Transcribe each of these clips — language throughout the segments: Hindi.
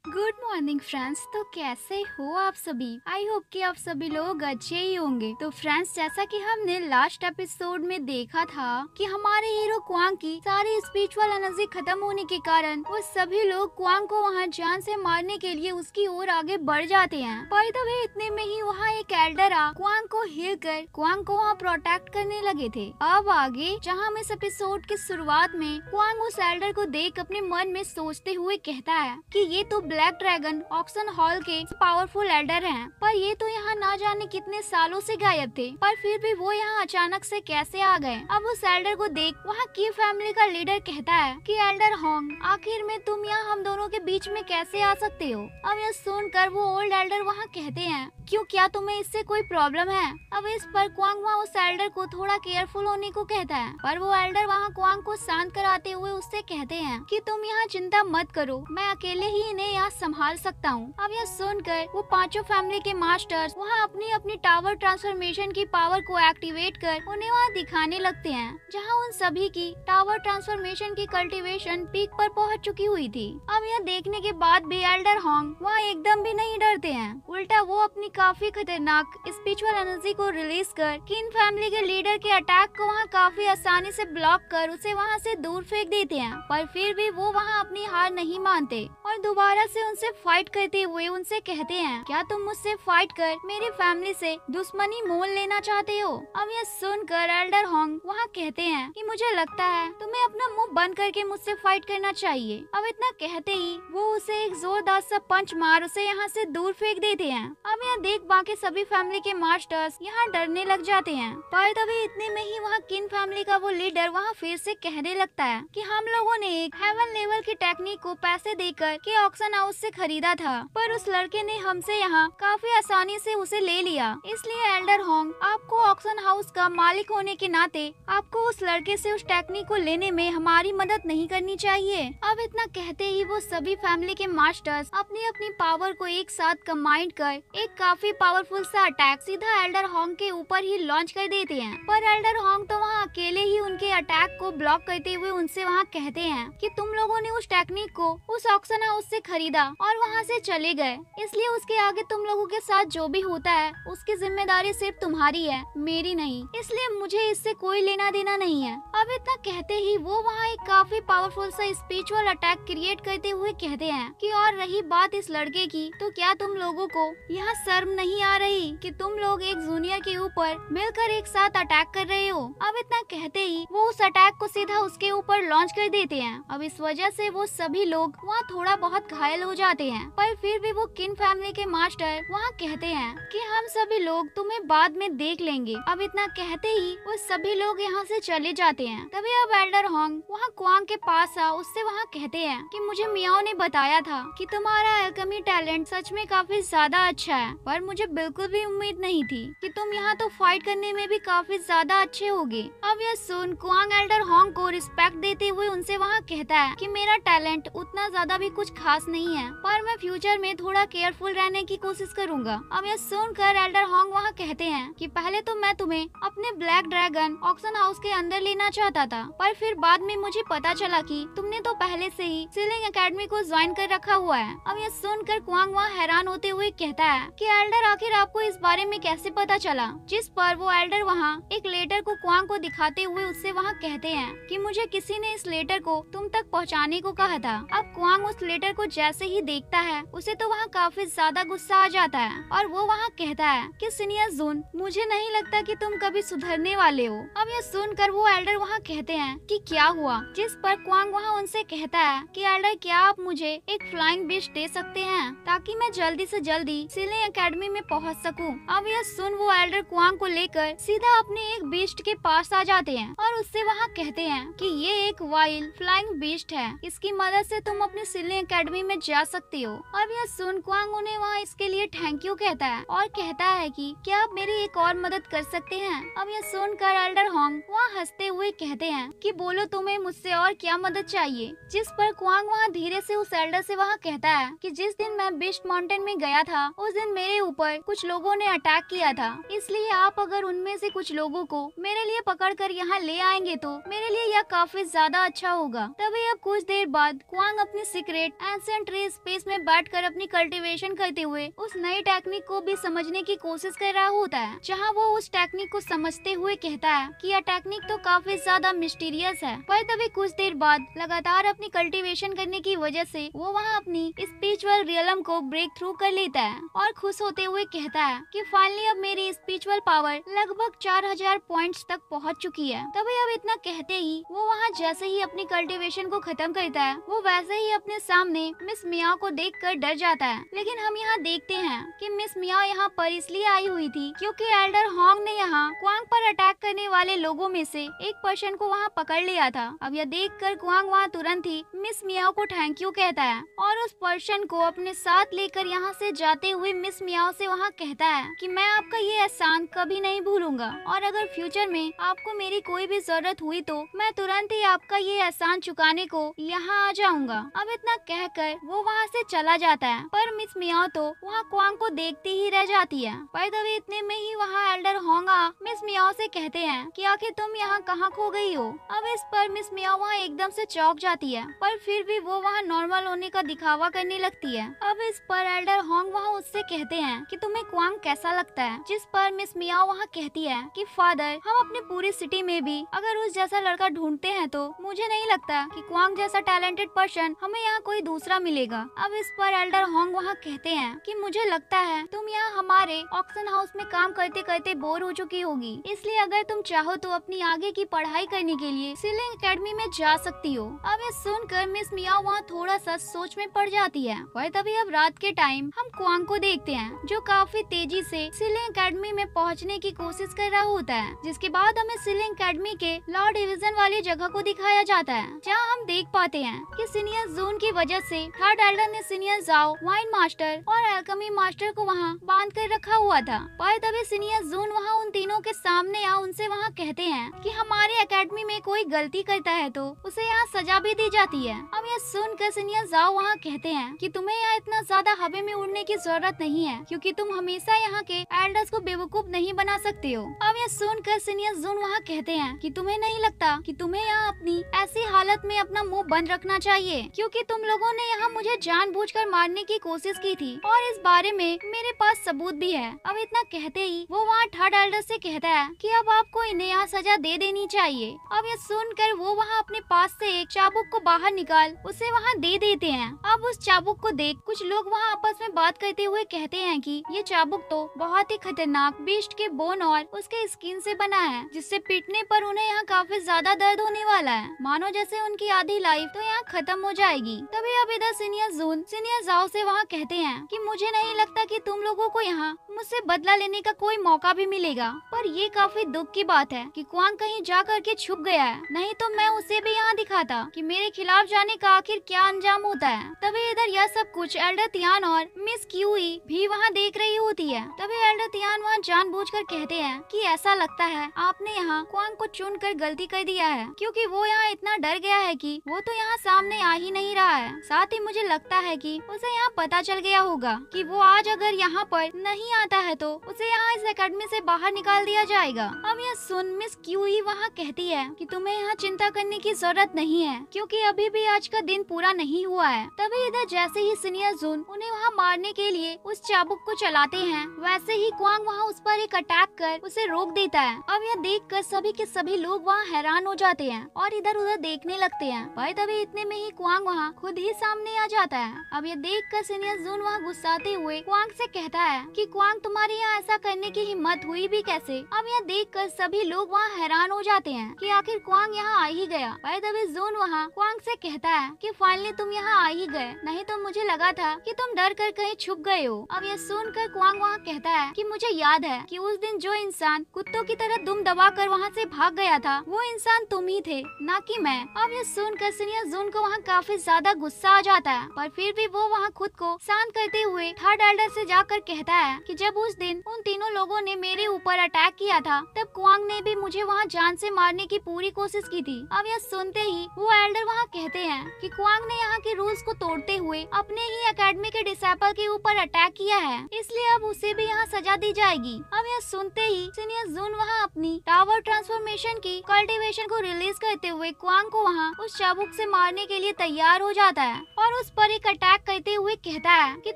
Good morning friends. तो कैसे हो आप सभी? आई होप कि आप सभी लोग अच्छे ही होंगे। तो फ्रेंड्स, जैसा कि हमने लास्ट एपिसोड में देखा था कि हमारे हीरो क्वांग की सारी स्पिरिचुअल एनर्जी खत्म होने के कारण वो सभी लोग क्वांग को वहां जान से मारने के लिए उसकी ओर आगे बढ़ जाते हैं। पर तभी इतने में ही वहां एक एल्डर आ क्वांग को हिल कर क्वांग को वहाँ प्रोटेक्ट करने लगे थे। अब आगे जहाँ हम इस एपिसोड की शुरुआत में क्वांग उस एल्डर को देख अपने मन में सोचते हुए कहता है कि ये तो ब्लैक ड्रैगन ऑक्सन हॉल के पावरफुल एल्डर हैं, पर ये तो यहाँ ना जाने कितने सालों से गायब थे, पर फिर भी वो यहाँ अचानक से कैसे आ गए। अब उस एल्डर को देख वहाँ की फैमिली का लीडर कहता है कि एल्डर होंग, आखिर में तुम यहाँ हम दोनों के बीच में कैसे आ सकते हो। अब यह सुनकर वो ओल्ड एल्डर वहाँ कहते हैं, क्यों, क्या तुम्हें इससे कोई प्रॉब्लम है। अब इस पर क्वांग वहाँ उस एल्डर को थोड़ा केयरफुल होने को कहता है, पर वो एल्डर वहाँ क्वांग को शांत कराते हुए उससे कहते हैं कि तुम यहाँ चिंता मत करो, मैं अकेले ही इन्हें यहाँ संभाल सकता हूँ। अब यह सुनकर वो पांचों फैमिली के मास्टर्स वहाँ अपनी अपनी टावर ट्रांसफॉर्मेशन की पावर को एक्टिवेट कर उन्हें वहाँ दिखाने लगते हैं, जहाँ उन सभी की टावर ट्रांसफॉर्मेशन की कल्टीवेशन पीक पर पहुँच चुकी हुई थी। अब यह देखने के बाद भी एल्डर होंग वहाँ एकदम भी नहीं डरते हैं, उल्टा वो अपनी काफी खतरनाक स्पिरिचुअल एनर्जी को रिलीज कर किन फैमिली के लीडर के अटैक को वहाँ काफी आसानी से ब्लॉक कर उसे वहाँ से दूर फेंक देते हैं। पर फिर भी वो वहाँ अपनी हार नहीं मानते और दोबारा से उनसे फाइट करते हुए उनसे कहते हैं, क्या तुम मुझसे फाइट कर मेरी फैमिली से दुश्मनी मोल लेना चाहते हो। अब यह सुनकर एल्डर होंग वहाँ कहते हैं कि मुझे लगता है तुम्हें अपना मुंह बंद करके मुझसे फाइट करना चाहिए। अब इतना कहते ही वो उसे एक जोरदार सा पंच मार उसे यहाँ से दूर फेंक देते हैं। अब यह देख बाकी सभी फैमिली के मास्टर्स यहाँ डरने लग जाते हैं, पर तभी इतने में ही वहाँ किन फैमिली का वो लीडर वहाँ फिर से कहने लगता है कि हम लोगों ने एक हेवन लेवल की टेक्निक को पैसे देकर के ऑक्शन हाउस से खरीदा था, पर उस लड़के ने हमसे यहाँ काफी आसानी से उसे ले लिया। इसलिए एल्डर होंग, आपको ऑक्शन हाउस का मालिक होने के नाते आपको उस लड़के से उस टेक्निक को लेने में हमारी मदद नहीं करनी चाहिए। अब इतना कहते ही वो सभी फैमिली के मास्टर्स अपनी अपनी पावर को एक साथ कंबाइन कर एक काफी पावरफुल सा अटैक सीधा एल्डर होंग के ऊपर ही लॉन्च कर देते हैं। पर एल्डर होंग तो वहाँ अकेले ही उनके अटैक को ब्लॉक करते हुए उनसे वहाँ कहते हैं कि तुम लोगों ने उस टेक्निक को उस ऑक्शन हाउस से खरीदा और वहाँ से चले गए, इसलिए उसके आगे तुम लोगों के साथ जो भी होता है उसकी जिम्मेदारी सिर्फ तुम्हारी है, मेरी नहीं, इसलिए मुझे इससे कोई लेना देना नहीं है। अब इतना कहते ही वो वहाँ एक काफी पावरफुल सा स्पिरिचुअल अटैक क्रिएट करते हुए कहते हैं कि और रही बात इस लड़के की, तो क्या तुम लोगों को यहाँ शर्म नहीं आ रही कि तुम लोग एक जूनियर के ऊपर मिलकर एक साथ अटैक कर रहे हो। अब इतना कहते ही वो उस अटैक को सीधा उसके ऊपर लॉन्च कर देते हैं। अब इस वजह से वो सभी लोग वहाँ थोड़ा बहुत घायल हो जाते हैं, पर फिर भी वो किन फैमिली के मास्टर वहाँ कहते हैं कि हम सभी लोग तुम्हें बाद में देख लेंगे। अब इतना कहते ही वो सभी लोग यहाँ से चले जाते हैं। तभी अब एल्डर होंग वहाँ क्वांग के पास आ उससे वहाँ कहते हैं कि मुझे मियाओ ने बताया था कि तुम्हारा एल्केमी टैलेंट सच में काफी ज्यादा अच्छा है, पर मुझे बिल्कुल भी उम्मीद नहीं थी कि तुम यहाँ तो फाइट करने में भी काफी ज्यादा अच्छे होगे। अब यह सुन क्वांग एल्डर होंग को रिस्पेक्ट देते हुए उनसे वहाँ कहता है कि मेरा टैलेंट उतना ज्यादा भी कुछ खास नहीं है, पर मैं फ्यूचर में थोड़ा केयरफुल रहने की कोशिश करूँगा। अब यह सुनकर एल्डर होंग वहाँ कहते हैं कि पहले तो मैं तुम्हें अपने ब्लैक ड्रैगन ऑक्शन हाउस के अंदर लेना चाहता था, पर फिर बाद में मुझे पता चला कि तुमने तो पहले से ही सीलिंग एकेडमी को ज्वाइन कर रखा हुआ है। अब यह सुनकर क्वांग वहाँ हैरान होते हुए कहता है कि एल्डर आखिर आपको इस बारे में कैसे पता चला। जिस पर वो एल्डर वहाँ एक लेटर को क्वांग को दिखाते हुए उससे वहाँ कहते हैं कि मुझे किसी ने इस लेटर को तुम तक पहुँचाने को कहा था। अब क्वांग उस लेटर को जैसे ही देखता है उसे तो वहाँ काफी ज्यादा गुस्सा आ जाता है और वो वहाँ कहता है कि सीनियर जून, मुझे नहीं लगता कि तुम कभी सुधरने वाले हो। अब ये सुनकर वो एल्डर वहाँ कहते हैं कि क्या हुआ, जिस पर क्वांग वहाँ उनसे कहता है कि एल्डर, क्या आप मुझे एक फ्लाइंग बीस्ट दे सकते हैं ताकि मैं जल्दी से जल्दी सीलिंग एकेडमी में पहुँच सकूं। अब यह सुन वो एल्डर क्वांग को लेकर सीधा अपने एक बीस्ट के पास आ जाते हैं और उससे वहाँ कहते हैं कि ये एक वाइल्ड फ्लाइंग बीस्ट है, इसकी मदद से तुम अपनी सीलिंग एकेडमी में जा सकते हो। अब यह सुन क्वांग उन्हें वहाँ इसके लिए थैंक यू कहता है और कहता है कि क्या आप मेरी एक और मदद कर सकते हैं। अब यह सुनकर एल्डर होंग वहाँ हंसते हुए कहते हैं कि बोलो तुम्हें मुझसे और क्या मदद चाहिए। जिस पर क्वांग वहाँ धीरे से उस एल्डर से वहाँ वहाँ कहता है कि जिस दिन मैं बिस्ट माउंटेन में गया था उस दिन मेरे ऊपर कुछ लोगों ने अटैक किया था, इसलिए आप अगर उनमें से कुछ लोगों को मेरे लिए पकड़ कर यहाँ ले आएंगे तो मेरे लिए यह काफी ज्यादा अच्छा होगा। तभी अब कुछ देर बाद क्वांग अपनी सीक्रेट एंशिएंट रेस स्पेस में बैठकर अपनी कल्टीवेशन करते हुए उस नई टेक्निक को भी समझने की कोशिश कर रहा होता है, जहाँ वो उस टेक्निक को समझते हुए कहता है कि यह टेक्निक तो काफी ज्यादा मिस्टीरियस है। पर तभी कुछ देर बाद लगातार अपनी कल्टीवेशन करने की वजह से वो वहाँ अपनी स्पिरिचुअल रियलम को ब्रेक थ्रू कर लेता है और खुश होते हुए कहता है कि फाइनली अब मेरी स्पिरिचुअल पावर लगभग 4000 पॉइंट्स तक पहुँच चुकी है। तभी अब इतना कहते ही वो वहाँ जैसे ही अपनी कल्टीवेशन को खत्म करता है वो वैसे ही अपने सामने मिस मियाओ को देखकर डर जाता है। लेकिन हम यहाँ देखते हैं कि मिस मियाओ यहाँ पर इसलिए आई हुई थी क्योंकि एल्डर हॉन्ग ने यहाँ क्वांग पर अटैक करने वाले लोगों में से एक पर्सन को वहाँ पकड़ लिया था। अब यह देखकर क्वांग वहाँ तुरंत ही मिस मियाओ को थैंक यू कहता है और उस पर्सन को अपने साथ लेकर यहाँ से जाते हुए मिस मियाओ से वहाँ कहता है कि मैं आपका ये एहसान कभी नहीं भूलूंगा और अगर फ्यूचर में आपको मेरी कोई भी जरूरत हुई तो मैं तुरंत ही आपका ये एहसान चुकाने को यहाँ आ जाऊंगा। अब इतना कहकर वो वहाँ से चला जाता है, पर मिस मियाओ तो वहाँ क्वांग को देखती ही रह जाती है। पर तभी इतने में ही वहाँ एल्डर होंगा मिस मियाओ से कहते हैं कि आखिर तुम यहाँ कहाँ खो गई हो। अब इस पर मिस मियाओ वहाँ एकदम से चौंक जाती है, पर फिर भी वो वहाँ नॉर्मल होने का दिखावा करने लगती है। अब इस पर एल्डर होंग वहाँ उससे कहते हैं कि तुम्हें क्वांग कैसा लगता है, जिस पर मिस मियाओ वहाँ कहती है कि फादर हम अपनी पूरी सिटी में भी अगर उस जैसा लड़का ढूंढते हैं तो मुझे नहीं लगता कि क्वांग जैसा टैलेंटेड पर्सन हमें यहाँ कोई दूसरा मिलेगा। अब इस पर एल्डर होंग वहाँ कहते हैं कि मुझे लगता है तुम यहाँ हमारे ऑक्शन हाउस में काम करते करते बोर हो चुकी होगी, इसलिए अगर तुम चाहो तो अपनी आगे की पढ़ाई करने के लिए सीलिंग एकेडमी में जा सकती हो। अब ये सुनकर मिस मियाओ वहाँ थोड़ा सा सोच में पड़ जाती है। पर तभी अब रात के टाइम हम क्वांग को देखते हैं जो काफी तेजी से सीलिंग एकेडमी में पहुँचने की कोशिश कर रहा होता है, जिसके बाद हमें सीलिंग एकेडमी के लॉ डिवीजन वाली जगह को दिखाया जाता है, जहाँ हम देख पाते हैं कि सीनियर जून की वजह से थर्ड एल्डर ने सीनियर जाओ, वाइन मास्टर और एल्केमी मास्टर को वहाँ बांध कर रखा हुआ था। पर तभी सीनियर जून वहाँ उन तीनों के सामने आ उनसे वहाँ कहते हैं कि हमारे एकेडमी में कोई गलती करता है तो उसे यहाँ सजा भी दी जाती है। अब यह सुनकर सीनियर जाओ वहाँ कहते हैं कि तुम्हें यहाँ इतना ज्यादा हवा में उड़ने की जरूरत नहीं है, क्योंकि तुम हमेशा यहाँ के एल्डर्स को बेवकूफ नहीं बना सकते हो। अब यह सुनकर सीनियर जून वहाँ कहते हैं कि तुम्हें नहीं लगता कि तुम्हें यहाँ अपनी ऐसी हालत में अपना मुंह बंद रखना चाहिए, क्योंकि तुम लोगों ने यहाँ मुझे जानबूझकर मारने की कोशिश की थी और इस बारे में मेरे पास सबूत भी है। अब इतना कहते ही वो वहाँ थर्ड एल्डर से कहता है कि अब आपको इन्हें यहाँ सजा दे देनी चाहिए। अब ये सुनकर वो वहाँ अपने पास से एक चाबुक को बाहर निकाल उसे वहाँ दे देते हैं। अब उस चाबुक को देख कुछ लोग वहाँ आपस में बात करते हुए कहते हैं कि ये चाबुक तो बहुत ही खतरनाक बीस्ट के बोन और उसके स्किन से बना है, जिससे पीटने पर उन्हें यहाँ काफी ज्यादा दर्द होने वाला है, मानो जैसे उनकी आधी लाइफ तो यहाँ खत्म हो जाएगी। तभी अब इधर सीनियर जून सीनियर जाओ से वहाँ कहते हैं कि मुझे नहीं लगता कि तुम लोगों को यहाँ मुझसे बदला लेने का कोई मौका भी मिलेगा, पर ये काफी दुख की बात है कि क्वांग कहीं जा करके छुप गया है, नहीं तो मैं उसे भी यहाँ दिखाता कि मेरे खिलाफ जाने का आखिर क्या अंजाम होता है। तभी इधर यह सब कुछ एल्डर तियान और मिस क्यूई भी वहाँ देख रही होती है। तभी एल्डर तियान वहाँ जानबूझकर कहते हैं कि ऐसा लगता है आपने यहाँ क्वांग को चुनकर गलती कर दिया है, क्योंकि वो यहाँ इतना डर गया है कि वो तो यहाँ सामने आ ही नहीं रहा है। साथ ही मुझे लगता है कि उसे यहाँ पता चल गया होगा कि वो आज अगर यहाँ पर नहीं आता है तो उसे यहाँ इस एकेडमी से बाहर निकाल दिया जाएगा। अब यह सुन मिस क्यूई वहाँ कहती है कि तुम्हें यहाँ चिंता करने की जरूरत नहीं है, क्योंकि अभी भी आज का दिन पूरा नहीं हुआ है। तभी इधर जैसे ही सीनियर जून उन्हें वहाँ मारने के लिए उस चाबुक को चलाते हैं, वैसे ही क्वांग वहाँ उस पर एक अटैक कर उसे रोक देता है। अब यह देखकर सभी के सभी लोग वहाँ हैरान हो जाते हैं और इधर उधर देखने लगते हैं। पर तभी इतने में ही क्वांग वहाँ खुद ही सामने आ जाता है। अब यह देखकर सीनियर जून वहाँ गुस्साते हुए क्वांग से कहता है कि क्वांग तुम्हारे यहाँ ऐसा करने की हिम्मत हुई भी कैसे। अब यह देखकर सभी लोग वहाँ हैरान हो जाते हैं कि आखिर क्वांग यहाँ आ ही गया। पर तभी जून वहाँ क्वांग से कहता है कि फाइनली तुम यहाँ आ ही गए, नहीं तो मुझे लगा था कि तुम डर कर कहीं छुप गए हो। अब यह सुनकर क्वांग वहाँ कहता है कि मुझे याद है कि उस दिन जो इंसान कुत्तों की तरह दुम दबा कर वहाँ से भाग गया था वो इंसान तुम ही थे, ना कि मैं। अब यह सुनकर सीनियर जून को वहाँ काफी ज्यादा गुस्सा आ जाता है, पर फिर भी वो वहाँ खुद को शांत करते हुए थर्ड एल्डर से जाकर कहता है कि जब उस दिन उन तीनों लोगों ने मेरे ऊपर अटैक किया था तब क्वांग ने भी मुझे वहाँ जान से मारने की पूरी कोशिश की थी। अब यह सुनते ही वो एल्डर वहाँ कहते हैं कि क्वांग ने यहाँ के रूल्स को तोड़ते हुए अपने ही एकेडमी के डिसाइपल के ऊपर अटैक किया है, इसलिए अब उसे भी यहाँ सजा दी जाएगी। अब यह सुनते ही सीनियर जून वहाँ अपनी टावर ट्रांसफॉर्मेशन की कल्टीवेशन को रिलीज करते हुए क्वांग को वहाँ उस चाबुक से मारने के लिए तैयार हो जाता है और उस पर एक अटैक करते हुए कहता है कि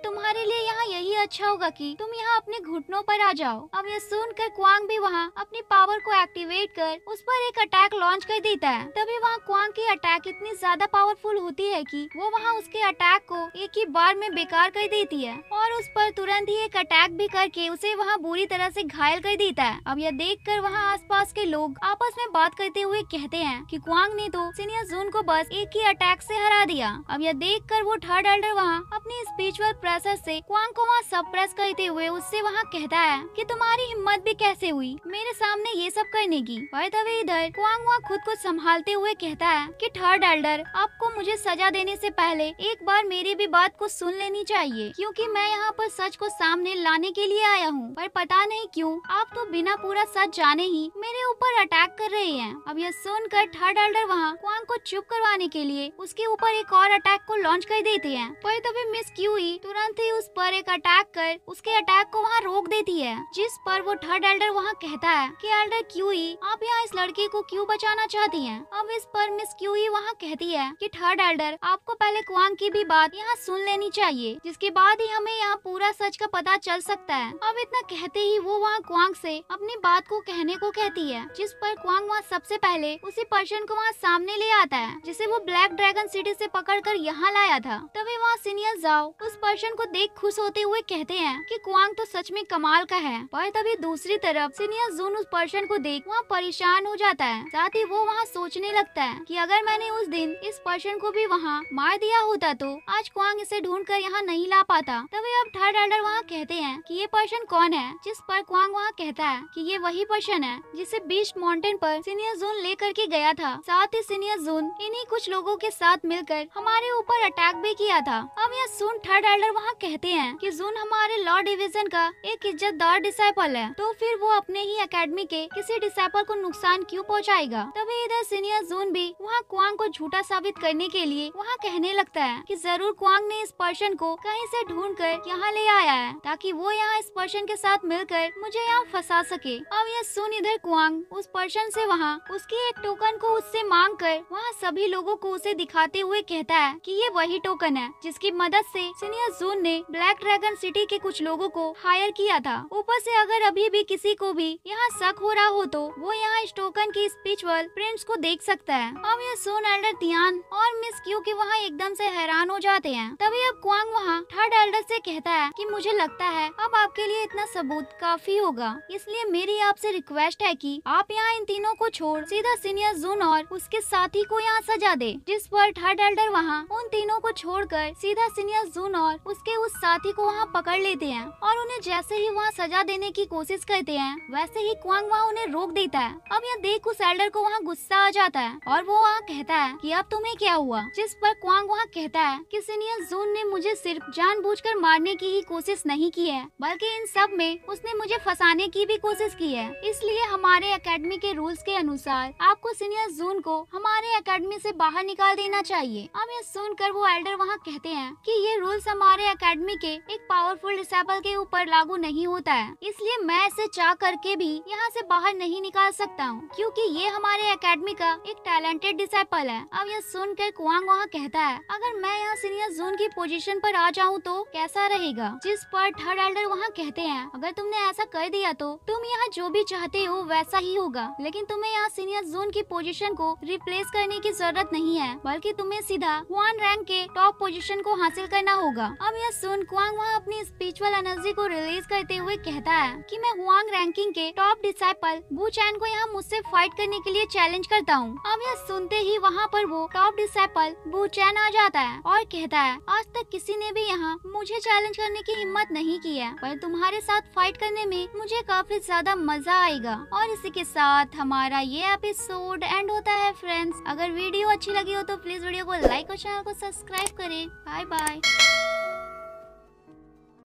तुम्हारे लिए यहाँ यही अच्छा होगा कि तुम यहाँ अपने घुटनों पर आ जाओ। अब यह सुनकर क्वांग भी वहाँ अपनी पावर को एक्टिवेट कर उस पर एक अटैक लॉन्च कर देता है। तभी वहाँ क्वांग की अटैक इतनी ज्यादा पावरफुल होती है कि वो वहाँ उसके अटैक को एक ही बार में बेकार कर देती है और उस पर तुरंत ही एक अटैक भी करके उसे वहाँ बुरी तरह से घायल कर देता है। अब यह देखकर वहाँ आसपास के लोग आपस में बात करते हुए कहते हैं कि क्वांग ने तो सीनियर जून को बस एक ही अटैक से हरा दिया। अब यह देखकर वो थर्ड एल्डर वहाँ अपनी स्पिरिचुअल प्रेशर से क्वांग को वहाँ सप्रेस करते हुए उससे वहाँ कहता है कि तुम्हारी हिम्मत भी कैसे हुई मेरे सामने ये सब करने की। पर तभी इधर क्वांग वहाँ खुद को संभालते हुए कहता है कि थर्ड एल्डर आपको मुझे सजा देने से पहले एक बार मेरी भी बात को सुन लेनी चाहिए, क्योंकि मैं यहाँ पर सच को सामने लाने के लिए आया हूँ। पर पता नहीं क्यों आप तो बिना पूरा सच जाने ही मेरे ऊपर अटैक कर रहे हैं। अब यह सुनकर थर्ड एल्डर वहाँ क्वांग को चुप करवाने के लिए उसके ऊपर एक और अटैक को लॉन्च कर देते हैं। पर तभी मिस क्यूई तुरंत ही उस पर एक अटैक कर उसके अटैक को वहाँ रोक देती है, जिस पर वो थर्ड एल्डर वहाँ कहता है कि एल्डर क्यूई आप यहाँ इस लड़के को क्यों बचाना चाहती हैं। अब इस पर मिस क्यूई वहाँ कहती है कि थर्ड एल्डर आपको पहले क्वांग की भी बात यहाँ सुन लेनी चाहिए, जिसके बाद ही हमें यहाँ पूरा सच का पता चल सकता है। अब इतना कहते ही वो वहाँ क्वांग से अपनी बात को कहने को कहती है, जिस पर क्वांग वहाँ सबसे पहले उसी पर्सन को वहाँ सामने ले आता है जिसे वो ब्लैक ड्रैगन सिटी से पकड़कर यहाँ लाया था। तभी वहाँ सीनियर जाओ उस पर्सन को देख खुश होते हुए कहते हैं कि क्वांग तो सच में कमाल का है। पर तभी दूसरी तरफ सीनियर जून उस पर्सन को देख वहाँ परेशान हो जाता है। साथ ही वो वहाँ सोचने लगता है कि अगर मैंने उस दिन इस पर्सन को भी वहाँ मार दिया होता तो आज क्वांग इसे ढूंढ कर यहाँ नहीं ला पाता। तभी अब थर्ड एल्डर वहाँ कहते हैं कि ये पर्सन कौन है, जिस पर क्वांग वहाँ कहता है कि ये वही पर्सन है जिसे बीस्ट माउंटेन पर सीनियर जून लेकर के गया था। साथ ही सीनियर जून इन्हीं कुछ लोगों के साथ मिलकर हमारे ऊपर अटैक भी किया था। अब यह सुन थर्ड एल्डर वहाँ कहते हैं कि जून हमारे लॉ डिवीजन का एक इज्जतदार डिसाइपल है, तो फिर वो अपने ही एकेडमी के किसी डिसाइपल को नुकसान क्यों पहुँचाएगा। तभी इधर सीनियर जून भी वहाँ क्वांग को झूठा साबित करने के लिए वहाँ कहने लगता है कि जरूर क्वांग ने इस पर्सन को कहीं से ढूंढ कर यहाँ ले आया है ताकि वो यहाँ इस पर्सन के साथ मिलकर मुझे यहाँ फंसा सके। अब यह सुन इधर क्वांग उस पर्सन से वहाँ उसके एक टोकन को उससे मांग कर वहाँ सभी लोगों को उसे दिखाते हुए कहता है कि ये वही टोकन है जिसकी मदद से सीनियर जून ने ब्लैक ड्रैगन सिटी के कुछ लोगों को हायर किया था। ऊपर से अगर अभी भी किसी को भी यहाँ शक हो रहा हो तो वो यहाँ इस टोकन की स्पिरिचुअल प्रिंट्स को देख सकता है। अब यह सुन एल्डर तियान और मिस क्यू के वहाँ एकदम से हैरान हो जाते हैं। तभी अब क्वांग वहाँ थर्ड एल्डर से कहता है कि मुझे लगता है अब आपके लिए इतना सबूत काफी होगा, इसलिए मेरी आपसे रिक्वेस्ट है कि आप यहाँ इन तीनों को छोड़ सीधा सीनियर जून और उसके साथी को यहाँ सजा दे। जिस पर थर्ड एल्डर वहाँ उन तीनों को छोड़कर सीधा सीनियर जून और उसके उस साथी को वहाँ पकड़ लेते हैं और उन्हें जैसे ही वहाँ सजा देने की कोशिश करते हैं वैसे ही क्वांग वहाँ उन्हें रोक देता है। अब यह देख उस एल्डर को वहाँ गुस्सा आ जाता है और वो वहाँ कहता है कि अब तुम्हें क्या हुआ। जिस पर क्वांग वहाँ कहता है कि सीनियर जून ने मुझे सिर्फ जानबूझकर मारने की ही कोशिश नहीं की है, बल्कि इन सब में उसने मुझे फंसाने की भी कोशिश की है। इसलिए हमारे एकेडमी के रूल्स के अनुसार आपको सीनियर जून को हमारे एकेडमी से बाहर निकाल देना चाहिए। अब ये सुनकर वो एल्डर वहाँ कहते हैं कि ये रूल्स हमारे एकेडमी के एक पावरफुल डिसाइपल के ऊपर लागू नहीं होता है, इसलिए मैं इसे चाह करके भी यहाँ से बाहर नहीं निकाल सकता हूँ, क्योंकि ये हमारे एकेडमी का एक टैलेंटेड डिसाइपल है। अब यह सुनकर क्वांग वहाँ कहता है अगर मैं यहाँ सीनियर जून की पोजीशन पर आ जाऊँ तो कैसा रहेगा। जिस पर थर्ड एल्डर वहाँ कहते हैं अगर तुमने ऐसा कर दिया तो तुम यहाँ जो भी चाहते हो वैसा ही होगा, लेकिन तुम्हें यहाँ सीनियर जून की पोजीशन को रिप्लेस करने की जरूरत नहीं है, बल्कि तुम्हें सीधा वन रैंक के टॉप पोजीशन को हासिल करना होगा। अब यह सुन क्वांग वहाँ अपनी स्पिरिचुअल एनर्जी को रिलीज करते हुए कहता है कि मैं हुआंग रैंकिंग के टॉप डिसाइपल बू चैन को यहाँ मुझसे फाइट करने के लिए चैलेंज करता हूँ। अब यह सुनते ही वहाँ पर वो टॉप डिसाइपल बू चैन आ जाता है और कहता है आज तक किसी ने भी यहाँ मुझे चैलेंज करने की हिम्मत नहीं की है, पर तुम्हारे साथ फाइट करने में मुझे काफी ज्यादा मजा आएगा। और इसी के साथ हमारा ये एपिसोड एंड होता है फ्रेंड्स। अगर वीडियो अच्छी लगी हो तो प्लीज वीडियो को लाइक और चैनल को सब्सक्राइब करें। Bye bye.